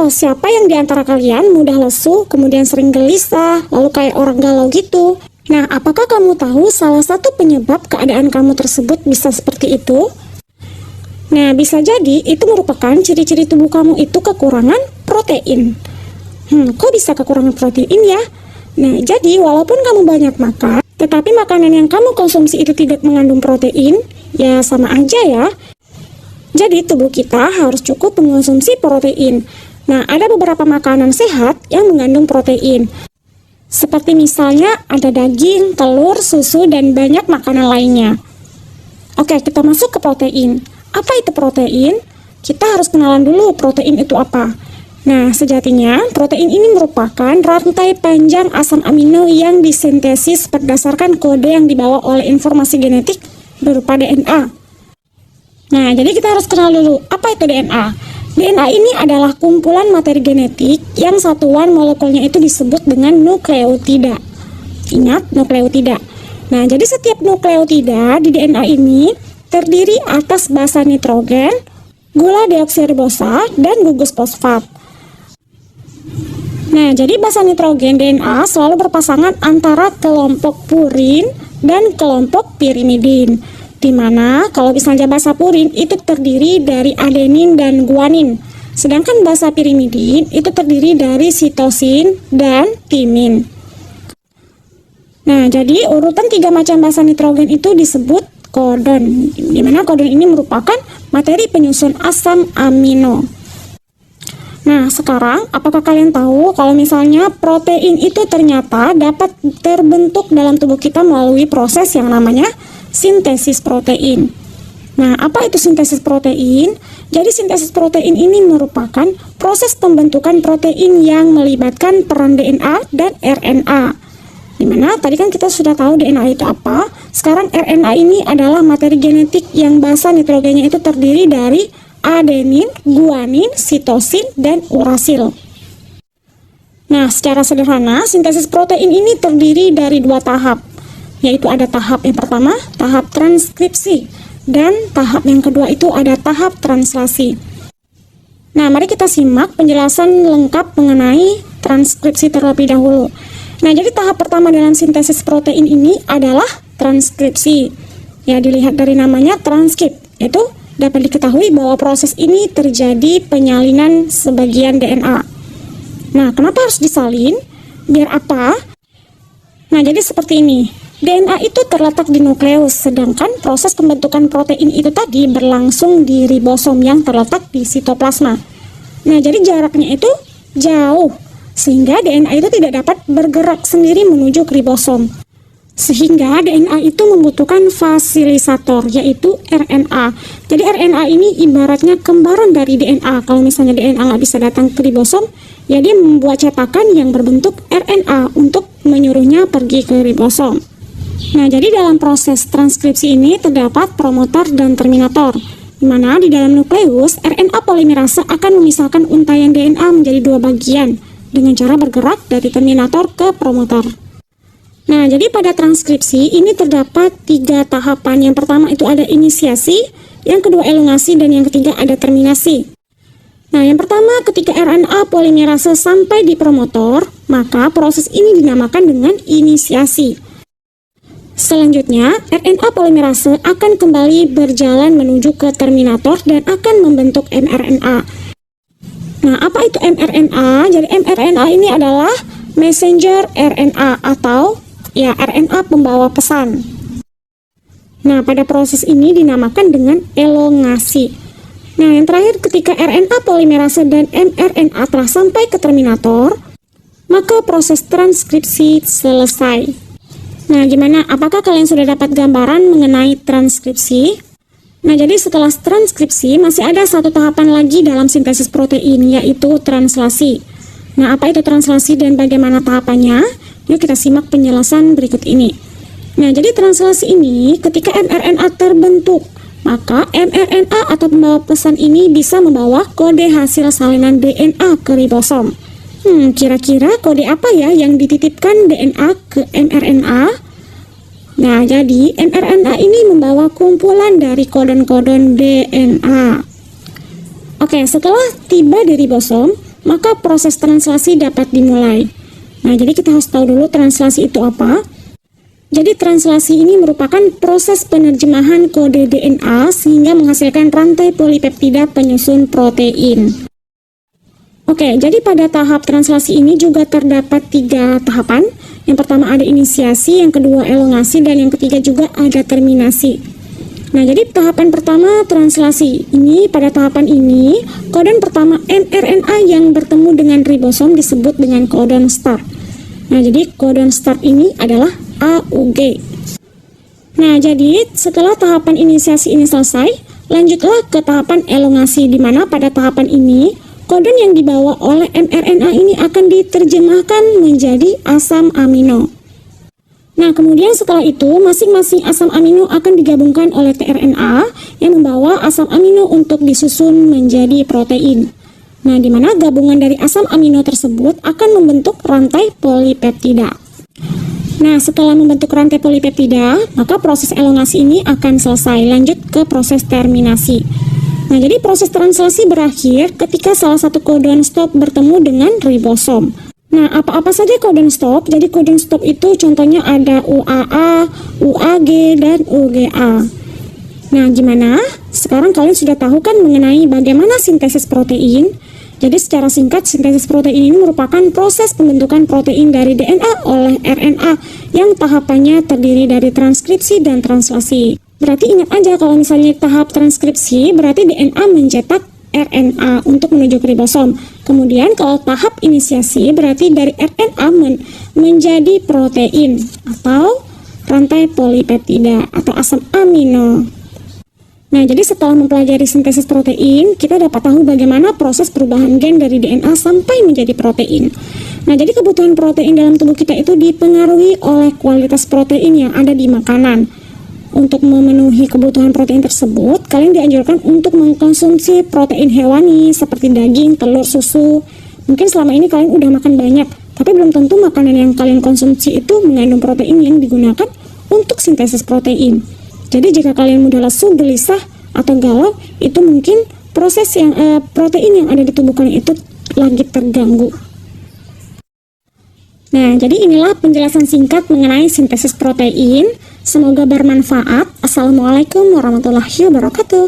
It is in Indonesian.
siapa yang diantara kalian mudah lesu, kemudian sering gelisah, lalu kayak orang galau gitu? Nah, apakah kamu tahu salah satu penyebab keadaan kamu tersebut bisa seperti itu? Nah, bisa jadi itu merupakan ciri-ciri tubuh kamu itu kekurangan protein. Kok bisa kekurangan protein ya? Nah, jadi walaupun kamu banyak makan, tetapi makanan yang kamu konsumsi itu tidak mengandung protein, ya sama aja ya. Jadi tubuh kita harus cukup mengonsumsi protein. Nah, ada beberapa makanan sehat yang mengandung protein. Seperti misalnya ada daging, telur, susu, dan banyak makanan lainnya. Oke, kita masuk ke protein. Apa itu protein? Kita harus kenalan dulu protein itu apa. Nah, sejatinya protein ini merupakan rantai panjang asam amino yang disintesis berdasarkan kode yang dibawa oleh informasi genetik berupa DNA. Nah, jadi kita harus kenal dulu apa itu DNA. DNA ini adalah kumpulan materi genetik yang satuan molekulnya itu disebut dengan nukleotida. Ingat, nukleotida. Nah, jadi setiap nukleotida di DNA ini terdiri atas basa nitrogen, gula deoksiribosa, dan gugus fosfat. Nah, jadi basa nitrogen DNA selalu berpasangan antara kelompok purin dan kelompok pirimidin. Di mana kalau misalnya basa purin itu terdiri dari adenin dan guanin, sedangkan basa pirimidin itu terdiri dari sitosin dan timin. Nah, jadi urutan 3 macam basa nitrogen itu disebut kodon, di mana kodon ini merupakan materi penyusun asam amino. Nah, sekarang apakah kalian tahu kalau misalnya protein itu ternyata dapat terbentuk dalam tubuh kita melalui proses yang namanya sintesis protein. Nah, apa itu sintesis protein? Jadi sintesis protein ini merupakan proses pembentukan protein yang melibatkan peran DNA dan RNA. Dimana tadi kan kita sudah tahu DNA itu apa. Sekarang RNA ini adalah materi genetik yang basa nitrogennya itu terdiri dari adenin, guanin, sitosin, dan urasil. Nah, secara sederhana sintesis protein ini terdiri dari 2 tahap, yaitu ada tahap yang pertama, tahap transkripsi, dan tahap yang kedua itu ada tahap translasi. Nah, mari kita simak penjelasan lengkap mengenai transkripsi terlebih dahulu. Nah, jadi tahap pertama dalam sintesis protein ini adalah transkripsi. Ya, dilihat dari namanya transkrip, itu dapat diketahui bahwa proses ini terjadi penyalinan sebagian DNA. Nah, kenapa harus disalin? Biar apa? Nah, jadi seperti ini. DNA itu terletak di nukleus, sedangkan proses pembentukan protein itu tadi berlangsung di ribosom yang terletak di sitoplasma. Nah, jadi jaraknya itu jauh, sehingga DNA itu tidak dapat bergerak sendiri menuju ke ribosom. Sehingga DNA itu membutuhkan fasilitator, yaitu RNA. Jadi RNA ini ibaratnya kembaran dari DNA. Kalau misalnya DNA nggak bisa datang ke ribosom, ya dia membuat cetakan yang berbentuk RNA untuk menyuruhnya pergi ke ribosom. Nah, jadi dalam proses transkripsi ini terdapat promotor dan terminator, di mana di dalam nukleus RNA polimerase akan memisahkan untaian DNA menjadi 2 bagian dengan cara bergerak dari terminator ke promotor. Nah, jadi pada transkripsi ini terdapat 3 tahapan. Yang pertama itu ada inisiasi, yang kedua elongasi, dan yang ketiga ada terminasi. Nah, yang pertama ketika RNA polimerase sampai di promotor, maka proses ini dinamakan dengan inisiasi. Selanjutnya, RNA polimerase akan kembali berjalan menuju ke terminator dan akan membentuk mRNA. Nah, apa itu mRNA? Jadi mRNA ini adalah messenger RNA atau ya RNA pembawa pesan. Nah, pada proses ini dinamakan dengan elongasi. Nah, yang terakhir ketika RNA polimerase dan mRNA telah sampai ke terminator, maka proses transkripsi selesai. Nah, gimana? Apakah kalian sudah dapat gambaran mengenai transkripsi? Nah, jadi setelah transkripsi masih ada 1 tahapan lagi dalam sintesis protein, yaitu translasi. Nah, apa itu translasi dan bagaimana tahapannya? Yuk kita simak penjelasan berikut ini. Nah, jadi translasi ini ketika mRNA terbentuk, maka mRNA atau pembawa pesan ini bisa membawa kode hasil salinan DNA ke ribosom. Kira-kira kode apa ya yang dititipkan DNA ke mRNA? Nah, jadi mRNA ini membawa kumpulan dari kodon-kodon DNA. Oke, setelah tiba di ribosom, maka proses translasi dapat dimulai. Nah, jadi kita harus tahu dulu translasi itu apa. Jadi translasi ini merupakan proses penerjemahan kode DNA sehingga menghasilkan rantai polipeptida penyusun protein. Oke, jadi pada tahap translasi ini juga terdapat 3 tahapan. Yang pertama ada inisiasi, yang kedua elongasi, dan yang ketiga juga ada terminasi. Nah, jadi tahapan pertama translasi ini, pada tahapan ini kodon pertama mRNA yang bertemu dengan ribosom disebut dengan kodon start. Nah, jadi kodon start ini adalah AUG. Nah, jadi setelah tahapan inisiasi ini selesai, lanjutlah ke tahapan elongasi, di mana pada tahapan ini kodon yang dibawa oleh mRNA ini akan diterjemahkan menjadi asam amino. Nah, kemudian setelah itu masing-masing asam amino akan digabungkan oleh tRNA yang membawa asam amino untuk disusun menjadi protein. Nah, di mana gabungan dari asam amino tersebut akan membentuk rantai polipeptida. Nah, setelah membentuk rantai polipeptida, maka proses elongasi ini akan selesai. Lanjut ke proses terminasi. Nah, jadi proses translasi berakhir ketika salah satu kodon stop bertemu dengan ribosom. Nah, apa-apa saja kodon stop? Jadi kodon stop itu contohnya ada UAA, UAG, dan UGA. Nah, gimana? Sekarang kalian sudah tahu kan mengenai bagaimana sintesis protein? Jadi secara singkat, sintesis protein ini merupakan proses pembentukan protein dari DNA oleh RNA yang tahapannya terdiri dari transkripsi dan translasi. Berarti ingat aja kalau misalnya tahap transkripsi berarti DNA mencetak RNA untuk menuju ke ribosom. Kemudian kalau tahap inisiasi berarti dari RNA menjadi protein atau rantai polipeptida atau asam amino. Nah, jadi setelah mempelajari sintesis protein, kita dapat tahu bagaimana proses perubahan gen dari DNA sampai menjadi protein. Nah, jadi kebutuhan protein dalam tubuh kita itu dipengaruhi oleh kualitas protein yang ada di makanan. Untuk memenuhi kebutuhan protein tersebut, kalian dianjurkan untuk mengkonsumsi protein hewani seperti daging, telur, susu. Mungkin selama ini kalian udah makan banyak, tapi belum tentu makanan yang kalian konsumsi itu mengandung protein yang digunakan untuk sintesis protein. Jadi jika kalian mudah lesu, gelisah, atau galau, itu mungkin proses yang protein yang ada di tubuh kalian itu lagi terganggu. Nah, jadi inilah penjelasan singkat mengenai sintesis protein. Semoga bermanfaat. Assalamualaikum warahmatullahi wabarakatuh.